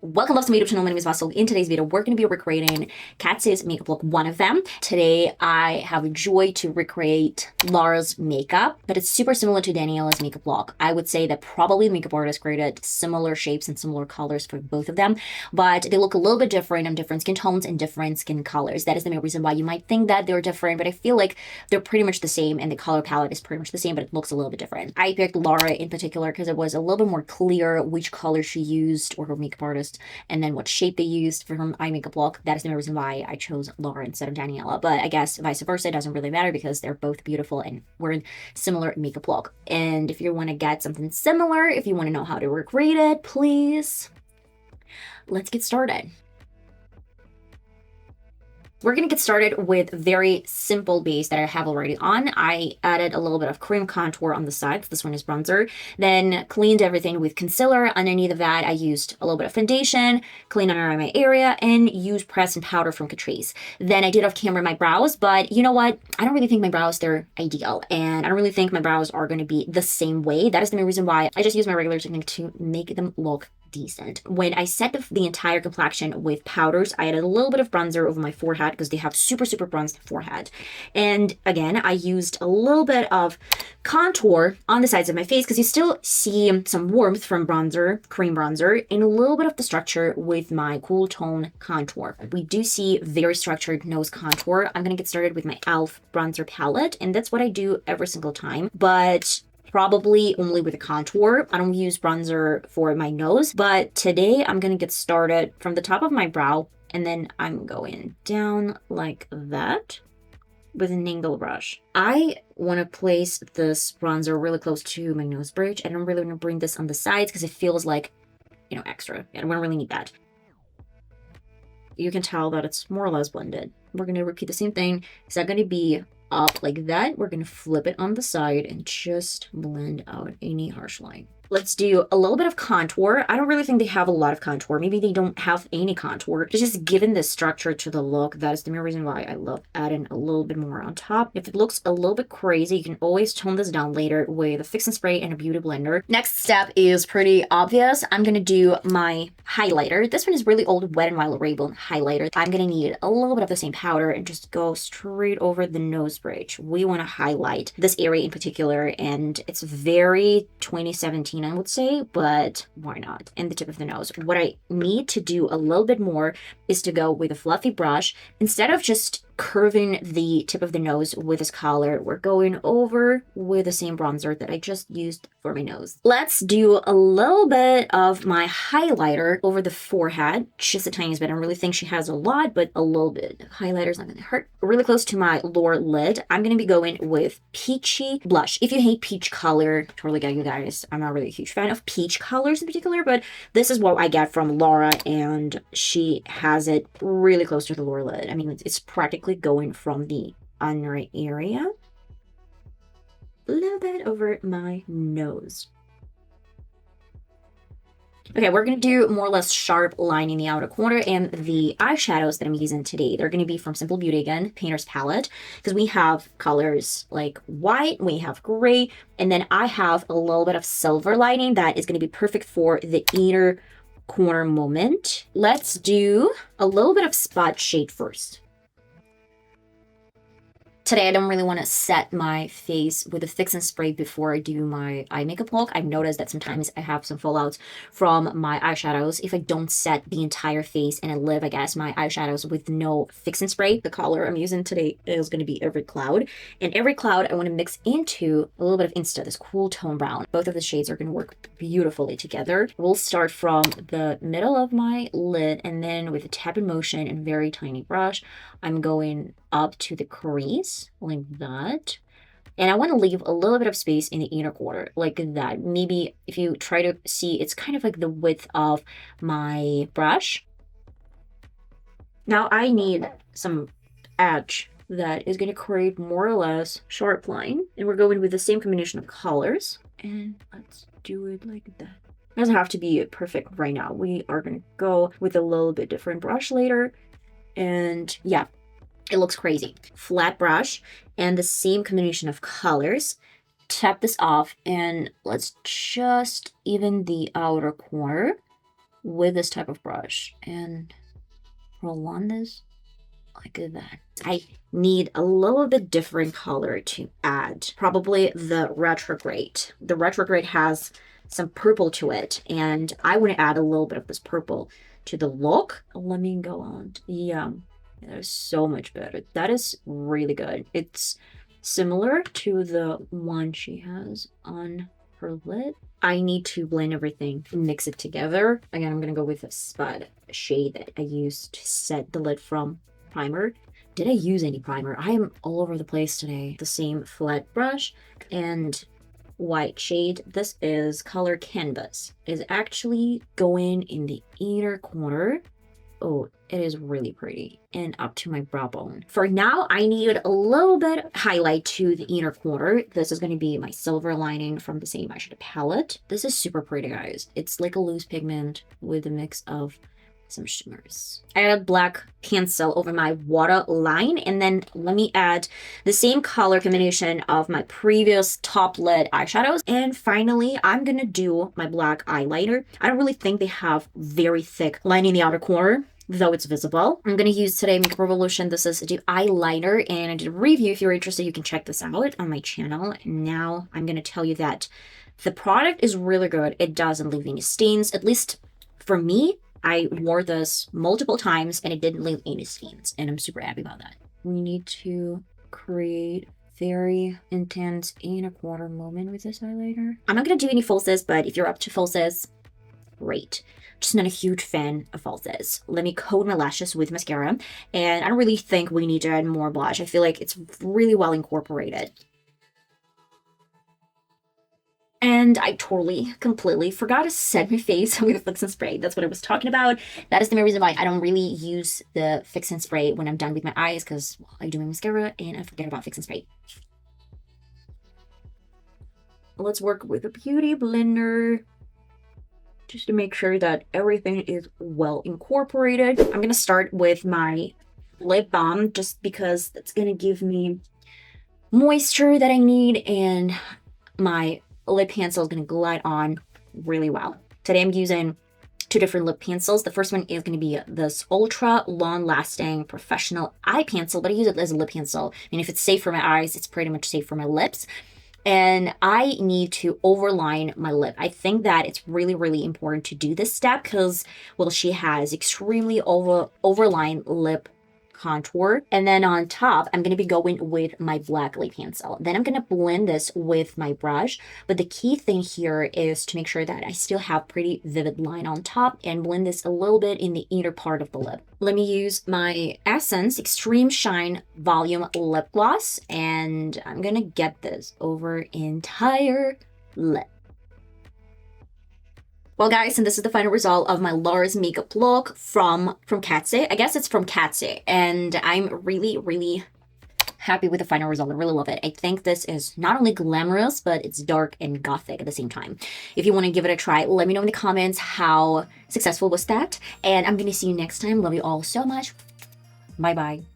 Welcome back to my YouTube channel. My name is VassaOlga. In today's video, we're going to be recreating Katsey's makeup look, one of them. Today, I have a joy to recreate Lara's makeup, but it's super similar to Daniela's makeup look. I would say that probably the makeup artist created similar shapes and similar colors for both of them, but they look a little bit different on different skin tones and different skin colors. That is the main reason why you might think that they're different, but I feel like they're pretty much the same and the color palette is pretty much the same, but it looks a little bit different. I picked Lara in particular because it was a little bit more clear which color she used, or her makeup artist, and then what shape they used for her eye makeup look. That is the main reason why I chose Lara instead of Daniela, but I guess vice versa, it doesn't really matter because they're both beautiful and we're in similar makeup look. And if you want to get something similar, if you want to know how to recreate it, please, let's get started. We're going to get started with very simple base that I have already on. I added a little bit of cream contour on the sides. This one is bronzer. Then cleaned everything with concealer. Underneath of that, I used a little bit of foundation, cleaned under my area, and used press and powder from Catrice. Then I did off camera my brows, but you know what? I don't really think my brows, they're ideal. And I don't really think my brows are going to be the same way. That is the main reason why I just use my regular technique to make them look decent. When I set the entire complexion with powders, I added a little bit of bronzer over my forehead because they have super bronzed forehead. And again, I used a little bit of contour on the sides of my face because you still see some warmth from bronzer, cream bronzer, and a little bit of the structure with my cool tone contour. We do see very structured nose contour. I'm going to get started with my e.l.f. bronzer palette, and that's what I do every single time, but probably only with a contour. I don't use bronzer for my nose, but today I'm gonna get started from the top of my brow, and then I'm going down like that with an angle brush. I want to place this bronzer really close to my nose bridge. I don't really want to bring this on the sides because it feels like, you know, extra. I don't really need that. You can tell that it's more or less blended. We're gonna repeat the same thing. Is that gonna be up like that? We're gonna flip it on the side and just blend out any harsh line. Let's do a little bit of contour. I don't really think they have a lot of contour. Maybe they don't have any contour. It's just given the structure to the look. That is the main reason why I love adding a little bit more on top. If it looks a little bit crazy, you can always tone this down later with a fix and spray and a beauty blender. Next step is pretty obvious. I'm gonna do my highlighter. This one is really old Wet n Wild Rainbow highlighter. I'm gonna need a little bit of the same powder and just go straight over the nose bridge. We want to highlight this area in particular, and it's very 2017, I would say, but why not? And the tip of the nose. What I need to do a little bit more is to go with a fluffy brush. Instead of just curving the tip of the nose with this color, we're going over with the same bronzer that I just used for my nose. Let's do a little bit of my highlighter over the forehead, just the tiniest bit. I don't really think she has a lot, but a little bit. Highlighter's not gonna hurt. Really close to my lower lid, I'm gonna be going with peachy blush. If you hate peach color, totally get you guys. I'm not really a huge fan of peach colors in particular, but this is what I get from Lara, and she has it really close to the lower lid. I mean, it's practically going from the under area a little bit over my nose. Okay, we're going to do more or less sharp line in the outer corner, and the eyeshadows that I'm using today, they're going to be from Simple Beauty again, Painter's Palette, because we have colors like white, we have gray, and then I have a little bit of silver lining that is going to be perfect for the inner corner moment. Let's do a little bit of spot shade first. Today, I don't really want to set my face with a fix and spray before I do my eye makeup look. I've noticed that sometimes I have some fallouts from my eyeshadows if I don't set the entire face and I leave, I guess, my eyeshadows with no fix and spray. The color I'm using today is going to be Every Cloud. And Every Cloud, I want to mix into a little bit of Insta, this cool tone brown. Both of the shades are going to work beautifully together. We'll start from the middle of my lid, and then with a tap and motion and very tiny brush, I'm going up to the crease like that, and I want to leave a little bit of space in the inner corner like that. Maybe if you try to see, it's kind of like the width of my brush. Now I need some edge that is going to create more or less sharp line, and we're going with the same combination of colors, and let's do it like that. It doesn't have to be perfect right now. We are going to go with a little bit different brush later, and yeah, it looks crazy. Flat brush and the same combination of colors. Tap this off and let's just even the outer corner. with this type of brush and roll on this like that. I need a little bit different color to add. Probably the retrograde. The retrograde has some purple to it, and I want to add a little bit of this purple to the look. Let me go on. Yeah, that is so much better. That is really good. It's similar to the one she has on her lid. I need to blend everything, mix it together. Again, I'm gonna go with the spot shade that I used to set the lid from primer. Did I use any primer? I am all over the place today. The same flat brush and white shade. This is color canvas. Is actually going in the inner corner. Oh, it is really pretty, and up to my brow bone. For now, I need a little bit highlight to the inner corner. This is going to be my silver lining from the same eyeshadow palette. This is super pretty, guys. It's like a loose pigment with a mix of some shimmers. I added black pencil over my waterline, and then let me add the same color combination of my previous top lid eyeshadows. And finally, I'm gonna do my black eyeliner. I don't really think they have very thick line in the outer corner, though it's visible. I'm gonna use today Makeup Revolution. This is the eyeliner, and I did a review. If you're interested, you can check this out on my channel. Now I'm gonna tell you that the product is really good. It doesn't leave any stains, at least for me. I wore this multiple times and it didn't leave any stains, and I'm super happy about that. We need to create very intense inner corner moment with this eyeliner. I'm not gonna do any falsies, but if you're up to falsies, great. Just not a huge fan of falsies. Let me coat my lashes with mascara, and I don't really think we need to add more blush. I feel like it's really well incorporated. And I totally, completely forgot to set my face with a fix and spray. That's what I was talking about. That is the main reason why I don't really use the fix and spray when I'm done with my eyes, because I do my mascara and I forget about fix and spray. Let's work with a beauty blender just to make sure that everything is well incorporated. I'm gonna start with my lip balm just because that's gonna give me moisture that I need, and my lip pencil is going to glide on really well. Today I'm using two different lip pencils. The first one is going to be this ultra long lasting professional eye pencil, but I use it as a lip pencil. I mean, if it's safe for my eyes, it's pretty much safe for my lips. And I need to overline my lip. I think that it's really, really important to do this step because, well, she has extremely overlined lip contour. And then on top, I'm going to be going with my black lip pencil. Then I'm going to blend this with my brush. But the key thing here is to make sure that I still have pretty vivid line on top and blend this a little bit in the inner part of the lip. Let me use my Essence Extreme Shine Volume Lip Gloss, and I'm going to get this over entire lip. Well, guys, and this is the final result of my Lara's makeup look from Katsey. I guess it's from Katsey, and I'm really, really happy with the final result. I really love it. I think this is not only glamorous, but it's dark and gothic at the same time. If you want to give it a try, let me know in the comments how successful was that, and I'm going to see you next time. Love you all so much. Bye-bye.